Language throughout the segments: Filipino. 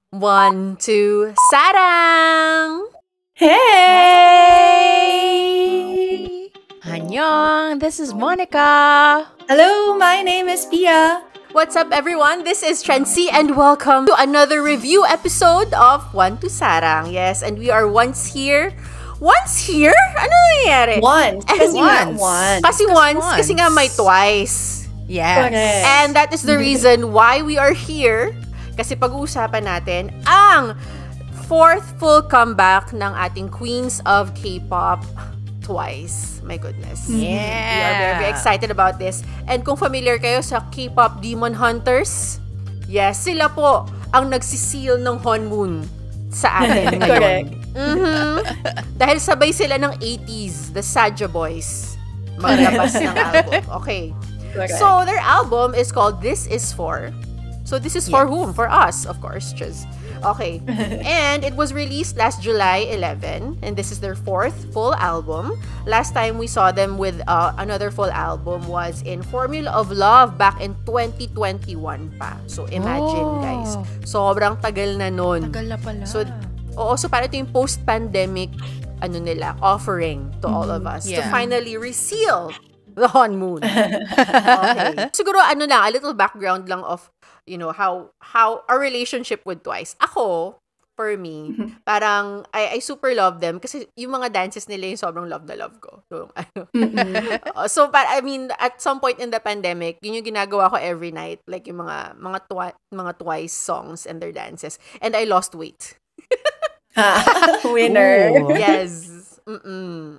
1, 2, sarang! Hey! Annyeong, this is Monica. Hello, my name is Pia. What's up, everyone? This is Trancy, and welcome to another review episode of 1 to Sarang. Yes, and we are once here. Once here? Ano nangyayari? Once. Kasi nga once. Kasi nga may twice. Yes. Correct. And that is the reason why we are here. Kasi pag-uusapan natin ang fourth full comeback ng ating Queens of K-pop, Twice. My goodness. Yeah. We are very, very excited about this. And kung familiar kayo sa K-pop Demon Hunters, yes, sila po ang nagsiseal ng honeymoon sa atin ngayon. Correct. Dahil sabay sila ng 80s, the Saja Boys, maglabas ng album. Okay. Correct. So, their album is called This Is For. So, this is for whom? For us, of course. Just okay. And it was released last July 11. And this is their fourth full album. Last time we saw them with another full album was in Formula of Love back in 2021 pa. So, imagine, guys. Sobrang tagal na nun. Tagal na pala. So, so parang ito yung post-pandemic offering to all of us to Yeah. finally reseal the honeymoon. Okay. Siguro a little background lang of how our relationship with Twice. Ako, for me, parang I super love them kasi yung mga dances nila yung sobrang love na love ko. So at some point in the pandemic, yun yung ginagawa ko every night, like yung mga Twice songs and their dances. And I lost weight. Winner. Ooh. Yes.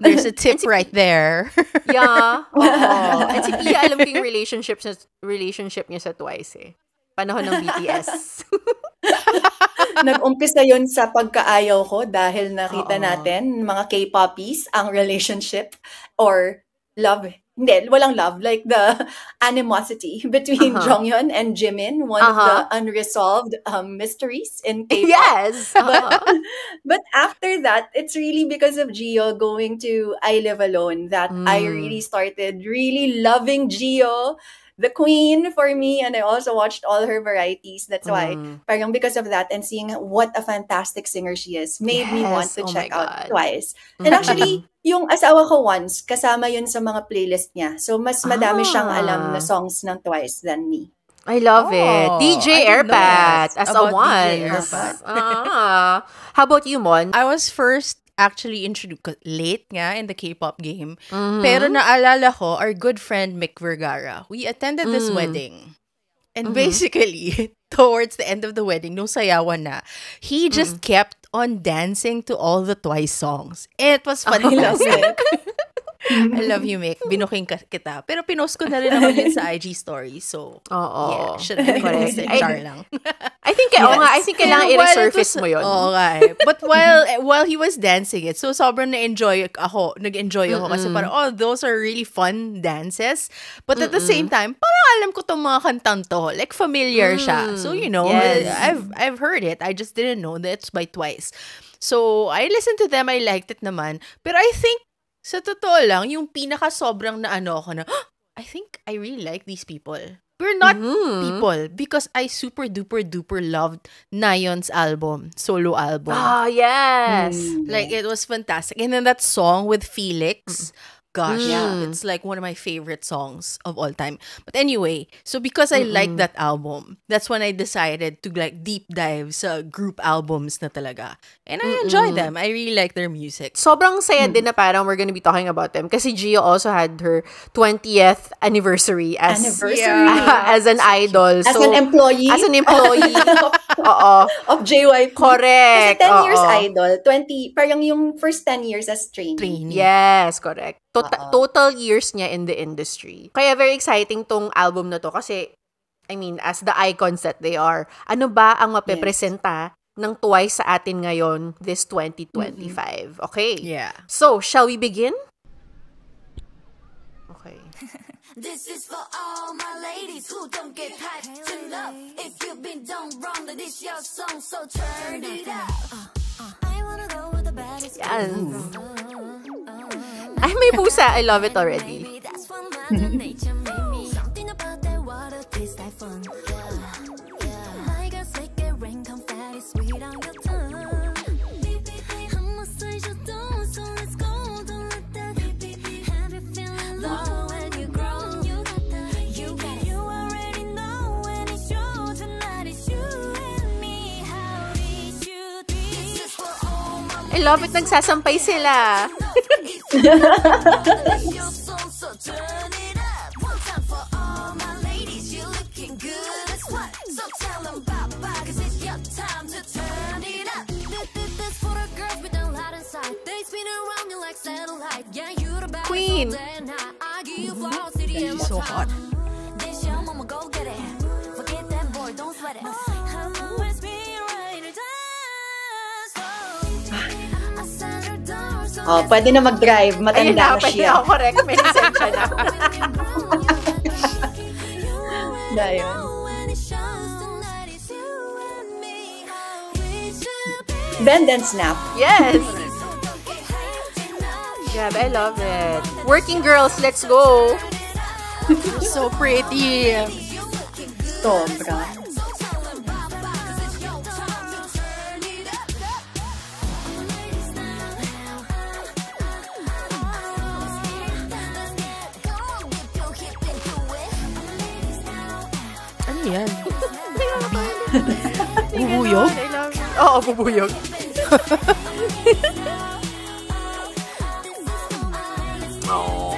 There's a tip right there. Yeah. Oo. And si Pia, alam ko yung relationship niya sa Twice eh. Panahon ng BTS. Nag-umpisa yun sa pagkaayaw ko dahil nakita natin mga K-poppies ang relationship or love. Hindi, walang love. Like the animosity between Jonghyun and Jimin, one of the unresolved mysteries in K-pop. Yes. But after that, it's really because of Gio going to I Live Alone that I really started really loving Gio, the queen for me, and I also watched all her varieties. That's why, parang because of that and seeing what a fantastic singer she is, made me want to Oh my check out God. Twice. And actually, yung asawa ko once, kasama yun sa mga playlist niya. So, mas madami siyang alam na songs ng Twice than me. I love it. DJ I didn't know Airpat that as a about one. DJ Airpat. How about you, Mon? I was first actually introduced late nga in the K-pop game. Pero naalala ko, our good friend Mick Vergara, we attended this wedding. And basically, towards the end of the wedding, nung sayawan na, he just kept on dancing to all the Twice songs. It was fantastic. I love you, Mick. Binuking kita. Pero pinost ko na rin naman yun sa IG story. So, yeah, should have Correct. been char lang. I think kailangan i-resurface mo yun. Oo nga eh. But while he was dancing it, so sobrang nag-enjoy ako kasi parang, those are really fun dances. But at the same time, parang alam ko tong mga kantang to. Like, familiar siya. So, Yes. I've heard it. I just didn't know that it's by Twice. So, I listened to them. I liked it naman. Pero I think, sa totoo lang, yung pinaka sobrang na ako na, I think I really like these people. We're not people because I super duper duper loved Nayeon's solo album. Yes. Like, it was fantastic. And then that song with Felix, gosh, it's like one of my favorite songs of all time. But anyway, so because I like that album, that's when I decided to like deep dive sa group albums na talaga. And I enjoy them. I really like their music. Sobrang saya din na parang we're gonna be talking about them kasi Gio also had her 20th anniversary as as an idol. As an employee. As an employee. Oo. Of JYP. Correct. Kasi 10 years Oo. idol, 20, parang yung first 10 years as trainee. Yes, correct. Total years niya in the industry. Kaya very exciting tong album na to kasi, I mean, as the icons that they are, ano ba ang mapepresenta ng Twice sa atin ngayon this 2025? Okay. Yeah. So, shall we begin? Okay. This is for all my ladies who don't get hyped enough. If you've been done wrong, then this your song, so turn it up. I wanna go with the baddest Yan. Ay, may pusa. I love it already. baby. That's what Mother Nature made me. Something about that water tastes like fun. Yeah, yeah. I got sick, it rain, confetti, sweet. I love it, nagsasampay sila. Queen. So hot. Oh, pwede na mag-drive. Ayun Matanda na, na pwede siya. ako correct. May lisensya na. Na yun. Bend and snap. Yes. Grabe, I love it. Working girls, let's go. So pretty. Sobra. Ano yan? Bubuyog? I love it. Oo, bubuyog. Aww.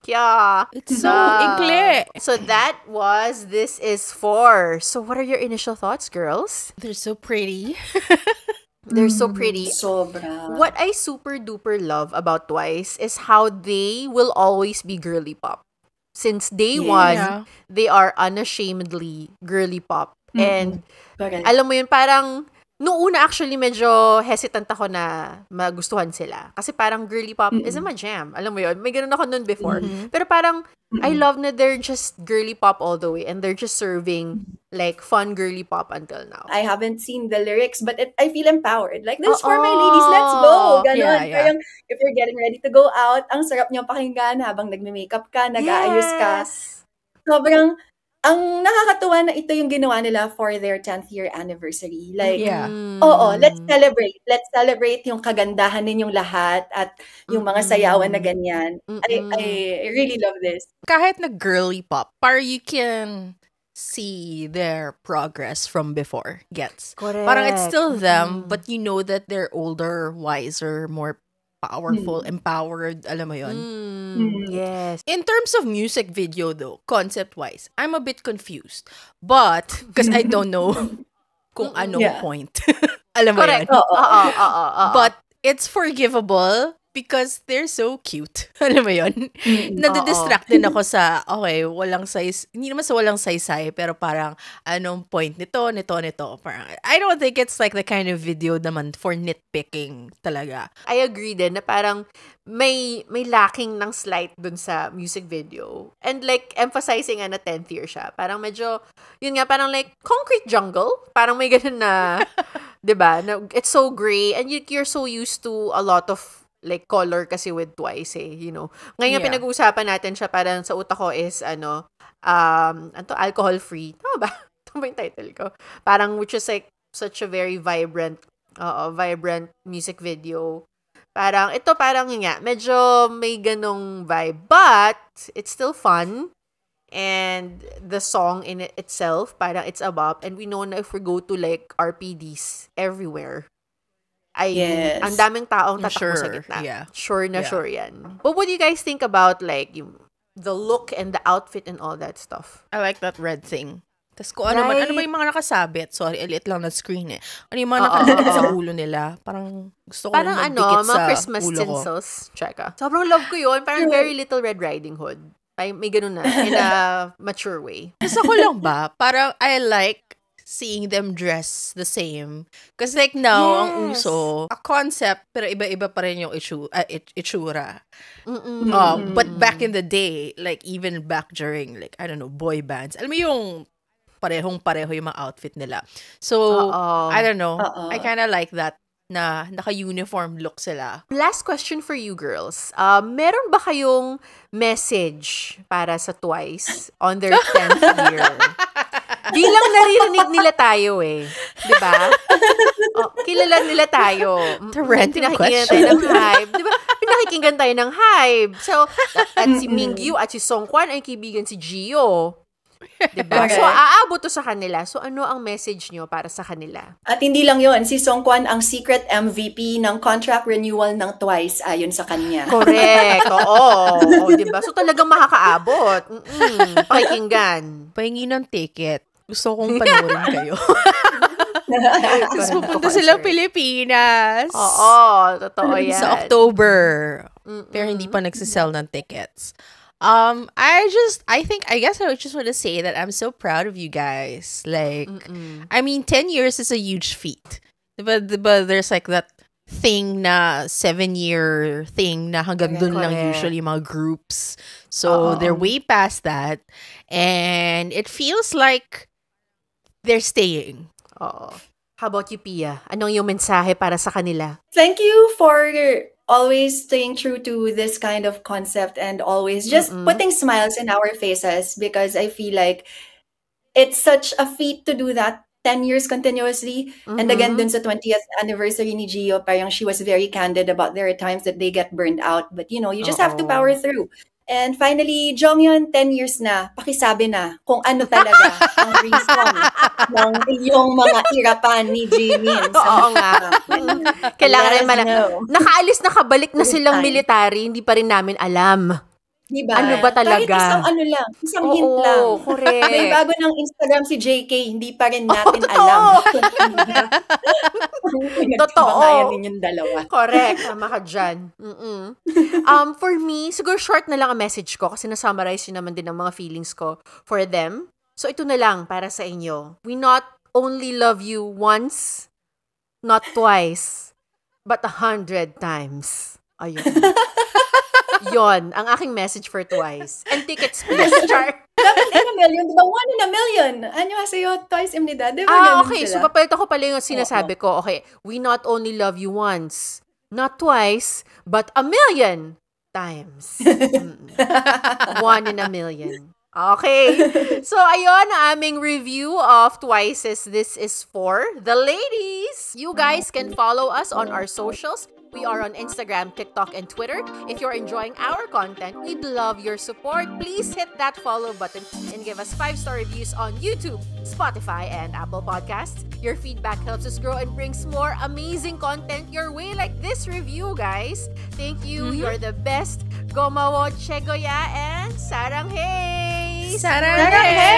Yeah. It's so ikli. So that was This Is For. So what are your initial thoughts, girls? They're so pretty. They're so pretty. Sobra. What I super duper love about Twice is how they will always be girly pop. Since day one, Yeah. they are unashamedly girly pop. And Correct. alam mo yun, parang noong una actually medyo hesitant ako na magustuhan sila. Kasi parang girly pop isn't my jam. Alam mo yun, may ganun ako nun before. Pero parang I love na they're just girly pop all the way and they're just serving like fun girly pop until now. I haven't seen the lyrics, but I feel empowered. Like, this for my ladies, let's go! Ganon. Yeah, yeah. Parang, if you're getting ready to go out, ang sarap niyang pakinggan habang nagme-makeup ka, nag-aayos ka. Yes. Sobrang, ang nakakatuwa na ito yung ginawa nila for their 10th year anniversary. Like, Yeah. oo, let's celebrate. Let's celebrate yung kagandahan ninyong lahat at yung mga sayawan na ganyan. I really love this. Kahit na girly pop, parang you can see their progress from before. Gets? Correct. Parang it's still them, but you know that they're older, wiser, more powerful, empowered. Alam mo yun? Yes. In terms of music video though, concept-wise, I'm a bit confused. But, because I don't know kung anong Yeah. point. Alam mo Correct. yun? Oo. But, it's forgivable because they're so cute. Alam mo yun? Nadidistract din ako sa, okay, walang size, hindi naman sa walang saysay, pero parang, anong point nito. Parang, I don't think it's like the kind of video naman for nitpicking talaga. I agree din na parang may lacking ng slight dun sa music video. And like, emphasizing na 10th year siya. Parang medyo, yun nga, parang like, concrete jungle. Parang may ganun na, diba? Na, it's so gray. And you're so used to a lot of like color kasi with Twice you know. Ngayon Yeah. pinag-uusapan natin siya parang sa utak ko is alcohol free. Tama ba? Tama ba yung title ko? Parang which is like such a very vibrant music video. Parang ito parang yun nga, medyo may ganong vibe but it's still fun. And the song in it itself, parang it's a bop. And we know na if we go to like RPDs everywhere, Yes. ang daming taong tatakbo sa Sure, gitna. yeah. Sure na Yeah. sure yan. But what do you guys think about like the look and the outfit and all that stuff? I like that red thing. Tapos kung ano Right. ba yung mga nakasabit? Sorry, liit lang na screen Ano yung mga nakasabit sa ulo nila? Parang gusto ko Parang magdikit mga sa Christmas ulo ko. tinsels. Cheka. Sobrang love ko yun. Parang very Little Red Riding Hood. May ganun na in a mature way. Gusto ko lang ba? Parang I like seeing them dress the same. Because like now, ang Yes. uso, a concept, pero iba-iba pa rin yung itsura. Mm-mm. But back in the day, like even back during, like, I don't know, boy bands, alam mo yung parehong-pareho yung mga outfit nila. So, Oo. I don't know. Oo. I kind of like that na naka-uniform look sila. Last question for you girls. Meron ba kayong message para sa Twice on their 10th year? Bilang naririnig nila tayo di ba? Kilala nila tayo. The random Pinakikinggan tayo ng hype. Di ba? nakikinggan tayo ng Hybe. So, at si Mingyu at si Songkwan ay kaibigan si Gio. Diba? So, aabot to sa kanila. So, ano ang message nyo para sa kanila? At hindi lang yon, si Songkwan ang secret MVP ng contract renewal ng Twice ayon sa kanya. Correct. Oo. Diba? So, talagang makakaabot. Pakikinggan. Pahingi ng ticket. Gusto kong panoorin kayo. Tapos pupunta silang Pilipinas. Oo. Totoo yan. Sa October. Pero hindi pa nagsisell ng tickets. I guess I just want to say that I'm so proud of you guys. Like, I mean, 10 years is a huge feat. But there's like that thing na 7-year thing na hanggang dun lang usually mga groups. So, they're way past that. And it feels like they're staying. Oo. How about you, Pia? Anong yung mensahe para sa kanila? Thank you for always staying true to this kind of concept and always just putting smiles in our faces, because I feel like it's such a feat to do that 10 years continuously. And again, dun sa 20th anniversary ni Gio, parang she was very candid about there are times that they get burned out. But you know, you just have to power through. And finally, Jonghyun, 10 years na, pakisabi na kung ano talaga ang reason ng iyong mga irapan ni Jimin. Oo nga. Kailangan rin nakaalis na kabalik na silang military, hindi pa rin namin alam. Diba? Ano ba talaga? Kahit isang ano lang, isang hint lang. Correct. May bago ng Instagram si JK, hindi pa rin natin alam. Totoo. Ninyong dalawa. Correct. Tama ka dyan. For me, siguro short na lang ang message ko kasi na-summarize yun naman din ang mga feelings ko for them. So, ito na lang para sa inyo. We not only love you once, not twice, but 100 times. Ayun. Yon, ang aking message for Twice. And tickets, please, Char. Dapat in a million, diba? 1 in a million. Ano sa'yo, Twice imnida. Diba okay. So, papalito ko pala yung sinasabi ko. Okay, we not only love you once, not twice, but 1,000,000 times. 1 in a million. Okay. So, ayun, ang aming review of Twice's This Is For the Ladies. You guys can follow us on our socials. We are on Instagram, TikTok, and Twitter. If you're enjoying our content, we'd love your support. Please hit that follow button and give us 5-star reviews on YouTube, Spotify, and Apple Podcasts. Your feedback helps us grow and brings more amazing content your way, like this review, guys. Thank you. You're the best. Gomawo, Chegoya, and Saranghey! Saranghey!